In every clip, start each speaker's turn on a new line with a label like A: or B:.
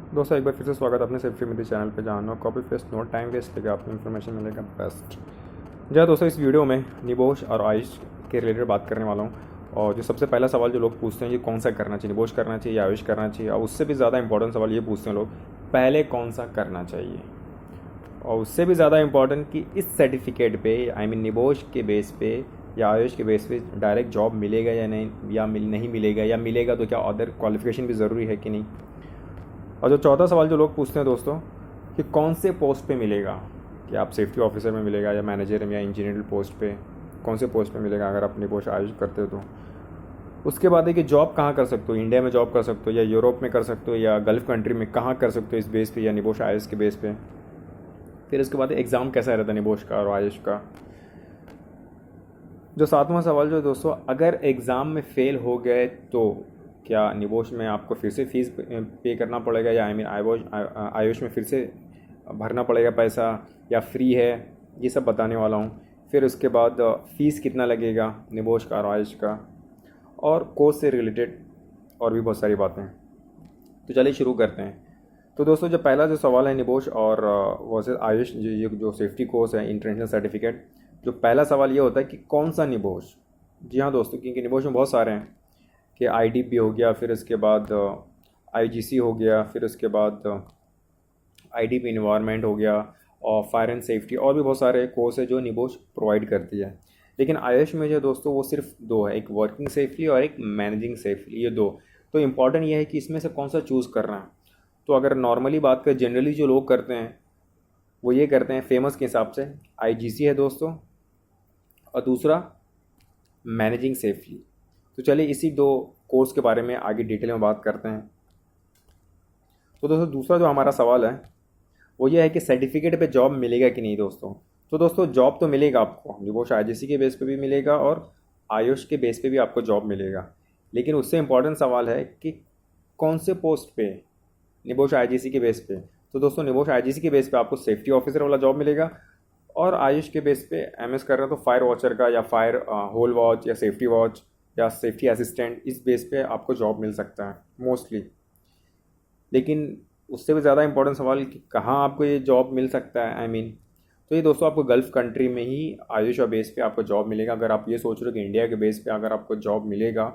A: दोस्तों एक बार फिर से स्वागत है अपने सेफ्टी मेरे चैनल पे। जहाँ no copy paste no time waste लेकर आपको इन्फॉर्मेशन मिलेगा बेस्ट। जहाँ दोस्तों इस वीडियो में निबोश और आयुष के रिलेटेड बात करने वाला हूँ। और जो सबसे पहला सवाल जो लोग पूछते हैं ये कौन सा करना चाहिए, निबोश करना चाहिए या आयुष करना चाहिए, और उससे भी ज़्यादा इंपॉर्टेंट सवाल ये पूछते हैं लोग पहले कौन सा करना चाहिए। और उससे भी ज़्यादा इम्पॉर्टेंट कि इस सर्टिफिकेट पे निबोश के बेस पे या आयुष के बेस पे डायरेक्ट जॉब मिलेगा या नहीं, या नहीं मिलेगा, या मिलेगा तो क्या अदर क्वालिफिकेशन भी ज़रूरी है कि नहीं। और जो चौथा सवाल जो लोग पूछते हैं दोस्तों कि कौन से पोस्ट पे मिलेगा, कि आप सेफ्टी ऑफिसर में मिलेगा या मैनेजर में या इंजीनियर पोस्ट पे, कौन से पोस्ट पे मिलेगा अगर आप निबोश आयुष करते हो तो। उसके बाद है कि जॉब कहाँ कर सकते हो, इंडिया में जॉब कर सकते हो या यूरोप में कर सकते हो या गल्फ़ कंट्री में कहाँ कर सकते हो इस बेस पे या निबोश आयुष के बेस पे। फिर उसके बाद एग्ज़ाम कैसा रहता है निबोश का और आयुष का। जो सातवां सवाल जो दोस्तों, अगर एग्ज़ाम में फ़ेल हो गए तो क्या निबोश में आपको फिर से फीस पे करना पड़ेगा, या आयुष में फिर से भरना पड़ेगा पैसा, या फ्री है, ये सब बताने वाला हूँ। फिर उसके बाद फ़ीस कितना लगेगा निबोश का और आयुष का, और कोर्स से रिलेटेड और भी बहुत सारी बातें। तो चलिए शुरू करते हैं। तो दोस्तों जो पहला जो सवाल है निबोश और वर्सेस आयुष, ये जो सेफ्टी कोर्स है इंटरनेशनल सर्टिफिकेट, जो पहला सवाल ये होता है कि कौन सा निबोश। जी हाँ दोस्तों, क्योंकि निबोश में बहुत सारे हैं कि आईडीपी हो गया, फिर उसके बाद आईजीसी हो गया, फिर उसके बाद आईडीपी इन्वायरमेंट हो गया, और फायर एंड सेफ्टी, और भी बहुत सारे कोर्स है जो निबोश प्रोवाइड करती है। लेकिन आयुष में जो दोस्तों वो सिर्फ दो है, एक वर्किंग सेफली और एक मैनेजिंग सेफली, ये दो। तो इम्पॉर्टेंट ये है कि इसमें से कौन सा चूज़ करना है। तो अगर नॉर्मली बात करें, जनरली जो लोग करते हैं वो ये करते हैं फेमस के हिसाब से आईजीसी है दोस्तों, और दूसरा मैनेजिंग सेफली। तो चलिए इसी दो कोर्स के बारे में आगे डिटेल में बात करते हैं। तो दोस्तों दूसरा जो हमारा सवाल है वो ये है कि सर्टिफिकेट पे जॉब मिलेगा कि नहीं दोस्तों। तो दोस्तों जॉब तो मिलेगा आपको, निबोश आईजीसी के बेस पे भी मिलेगा और आयुष के बेस पे भी आपको जॉब मिलेगा। लेकिन उससे इम्पॉर्टेंट सवाल है कि कौन से पोस्ट पे, निबोश आईजीसी के बेस पे। तो दोस्तों निबोश आईजीसी के बेस पे आपको सेफ्टी ऑफिसर वाला जॉब मिलेगा, और आयुष के बेस पे एमएस कर रहे हैं तो फायर वॉचर का, या फायर होल वॉच, या सेफ्टी वॉच, या सेफ्टी असिस्टेंट, इस बेस पे आपको जॉब मिल सकता है मोस्टली। लेकिन उससे भी ज़्यादा इंपॉर्टेंट सवाल कि कहाँ आपको ये जॉब मिल सकता है तो ये दोस्तों आपको गल्फ़ कंट्री में ही आयुष और बेस पे आपको जॉब मिलेगा। अगर आप ये सोच रहे हो कि इंडिया के बेस पे अगर आपको जॉब मिलेगा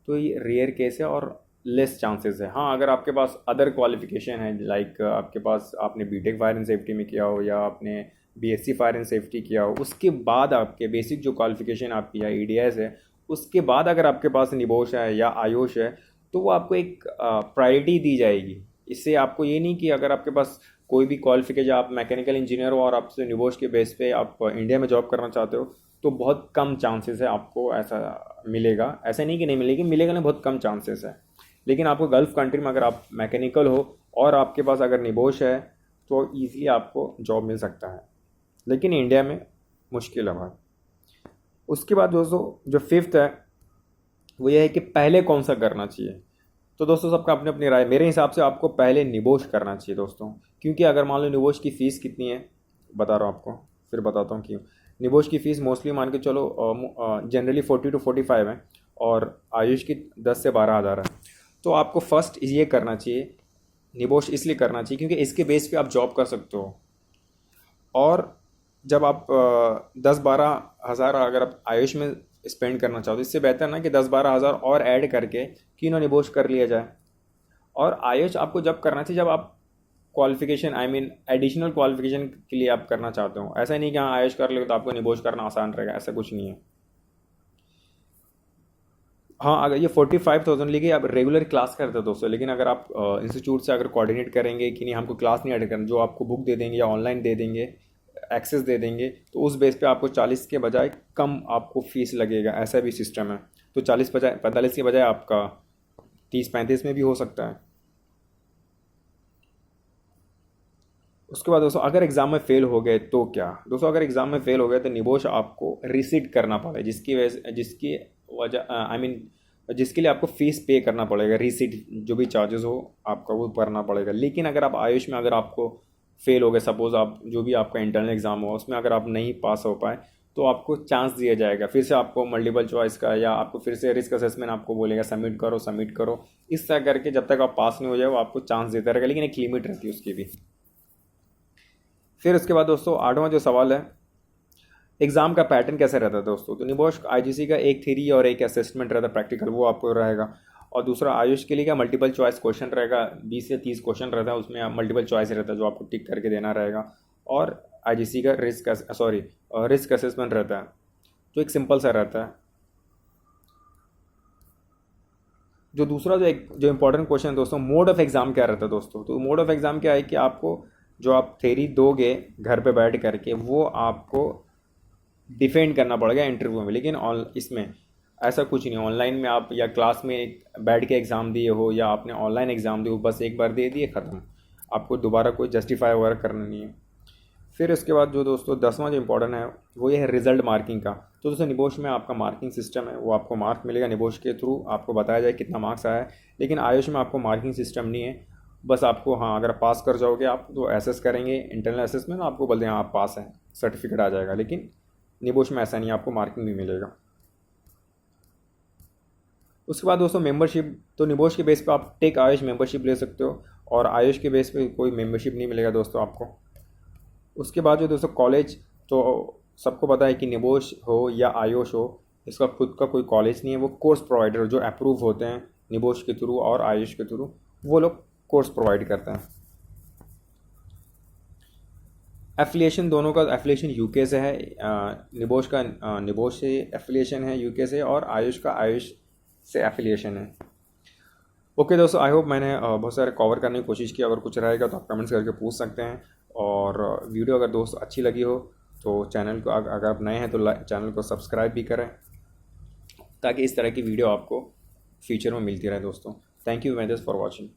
A: तो ये रेयर केस है और लेस चांसेस है। हाँ, अगर आपके पास अदर क्वालिफिकेशन है, लाइक आपके पास आपने बीटेक फायर एंड सेफ्टी में किया हो, या आपने बीएससी फायर एंड सेफ्टी किया हो, उसके बाद आपके बेसिक जो क्वालिफिकेशन आपकी है ईडीएस है, उसके बाद अगर आपके पास निबोश है या आयुष है, तो वो आपको एक प्रायोरिटी दी जाएगी। इससे आपको ये नहीं कि अगर आपके पास कोई भी क्वालिफिकेशन, आप मैकेनिकल इंजीनियर हो और आपसे निबोश के बेस पे आप इंडिया में जॉब करना चाहते हो, तो बहुत कम चांसेस है आपको ऐसा मिलेगा। ऐसा नहीं कि नहीं मिलेगी, मिलेगा नहीं, बहुत कम चांसेस है। लेकिन आपको गल्फ़ कंट्री में अगर आप मैकेनिकल हो और आपके पास अगर निबोश है तो ईज़िली आपको जॉब मिल सकता है, लेकिन इंडिया में मुश्किल है भाई। उसके बाद दोस्तों जो फिफ्थ है वो ये है कि पहले कौन सा करना चाहिए। तो दोस्तों सबका अपनी अपनी राय। मेरे हिसाब से आपको पहले निबोश करना चाहिए दोस्तों, क्योंकि अगर मान लो निबोश की फ़ीस कितनी है बता रहा हूँ आपको, फिर बताता हूँ क्यों। निबोश की फ़ीस मोस्टली मान के चलो जनरली 40 to 45 है, और आयुष की 10 से 12 हज़ार है। तो आपको फर्स्ट ये करना चाहिए, निबोश इसलिए करना चाहिए क्योंकि इसके बेस पे आप जॉब कर सकते हो। और जब आप 10-12 हज़ार अगर आप आयुष में स्पेंड करना चाहो तो इससे बेहतर ना कि 10-12 हज़ार और ऐड करके क्यों निबोश कर लिया जाए। और आयुष आपको जब करना चाहिए जब आप क्वालिफिकेशन एडिशनल क्वालिफिकेशन के लिए आप करना चाहते हो। ऐसा नहीं कि हाँ आयुष कर ले तो आपको निबोश करना आसान रहेगा, ऐसा कुछ नहीं है। हाँ, अगर ये 45,000 लेके आप रेगुलर क्लास करते हो दोस्तों, लेकिन अगर आप इंस्टीट्यूट से अगर कोऑर्डिनेट करेंगे कि नहीं हमको क्लास नहीं अटेंड करना, जो आपको बुक दे देंगे या ऑनलाइन दे देंगे, एक्सेस दे देंगे, तो उस बेस पे आपको 40 के बजाय कम आपको फीस लगेगा, ऐसा भी सिस्टम है। तो 45 के बजाय आपका 30-35 में भी हो सकता है। उसके बाद दोस्तों अगर एग्ज़ाम में फ़ेल हो गए तो क्या। दोस्तों अगर एग्ज़ाम में फ़ेल हो गए तो निबोश आपको रिसीट करना पड़ेगा, जिसकी वजह जिसकी वजह जिसके लिए आपको फ़ीस पे करना पड़ेगा। रिसीट जो भी चार्जेस हो आपका वो भरना पड़ेगा। लेकिन अगर आप आयुष में अगर आपको फ़ेल हो गए, सपोज़ आप जो भी आपका इंटरनल एग्ज़ाम हो उसमें अगर आप नहीं पास हो पाए, तो आपको चांस दिया जाएगा, फिर से आपको मल्टीपल चॉइस का या आपको फिर से रिस्क असेसमेंट आपको बोलेगा सबमिट करो। इस तरह करके जब तक आप पास नहीं हो जाए वो आपको चांस देता रहेगा, लेकिन एक लिमिट रहती है उसकी भी। फिर उसके बाद दोस्तों 8वां जो सवाल है, एग्ज़ाम का पैटर्न कैसे रहता है दोस्तों। तो निबोश आईजीसी का एक थ्योरी और एक असेसमेंट रहता है प्रैक्टिकल, वो आपको रहेगा। और दूसरा आयुष के लिए का मल्टीपल चॉइस क्वेश्चन रहेगा, 20 से 30 क्वेश्चन रहता है, उसमें मल्टीपल चॉइस रहता है जो आपको टिक करके देना रहेगा। और आईजीसी का रिस्क असेसमेंट रहता है जो एक सिंपल सा रहता है। जो दूसरा जो इंपॉर्टेंट क्वेश्चन है दोस्तों, मोड ऑफ एग्ज़ाम क्या रहता है दोस्तों। तो मोड ऑफ एग्ज़ाम क्या है कि आपको जो आप थ्योरी दोगे घर पे बैठ करके वो आपको डिफेंड करना पड़ेगा इंटरव्यू में, लेकिन इसमें ऐसा कुछ नहीं। ऑनलाइन में आप या क्लास में बैठ के एग्ज़ाम दिए हो या आपने ऑनलाइन एग्ज़ाम दिए हो, बस एक बार दे दिए ख़त्म, आपको दोबारा कोई जस्टिफाई वगैरह करना नहीं है। फिर उसके बाद जो दोस्तों 10वां जो इंपॉर्टेंट है वो ये है रिजल्ट मार्किंग का। तो दोस्तों निबोश में आपका मार्किंग सिस्टम है, वो आपको मार्क मिलेगा निबोश के थ्रू, आपको बताया जाए कितना मार्क्स आया है। लेकिन आयुष में आपको मार्किंग सिस्टम नहीं है, बस आपको अगर पास कर जाओगे आप तो एसेस करेंगे, इंटरनल असेसमेंट आपको बोल दें आप पास हैं, सर्टिफिकेट आ जाएगा। लेकिन निबोश में ऐसा नहीं, आपको मार्किंग भी मिलेगा। उसके बाद दोस्तों मेंबरशिप, तो निबोश के बेस पे आप टेक आयुष मेंबरशिप ले सकते हो और आयुष के बेस पे कोई मेंबरशिप नहीं मिलेगा दोस्तों आपको। उसके बाद जो दोस्तों कॉलेज, तो सबको पता है कि निबोश हो या आयुष हो, इसका खुद का कोई कॉलेज नहीं है, वो कोर्स प्रोवाइडर जो अप्रूव होते हैं निबोश के थ्रू और आयुष के थ्रू, वो लोग कोर्स प्रोवाइड करते हैं। एफिलिएशन, दोनों का एफिलिएशन यूके से है, निबोश से एफिलिएशन है यूके से, और आयुष का आयुष से एफिलिएशन है। ओके दोस्तों, आई होप मैंने बहुत सारे कवर करने की कोशिश की। अगर कुछ रहेगा तो आप कमेंट्स करके पूछ सकते हैं। और वीडियो अगर दोस्त अच्छी लगी हो तो चैनल को, अगर आप नए हैं तो चैनल को सब्सक्राइब भी करें, ताकि इस तरह की वीडियो आपको फ्यूचर में मिलती रहे दोस्तों। Thank you very much for watching.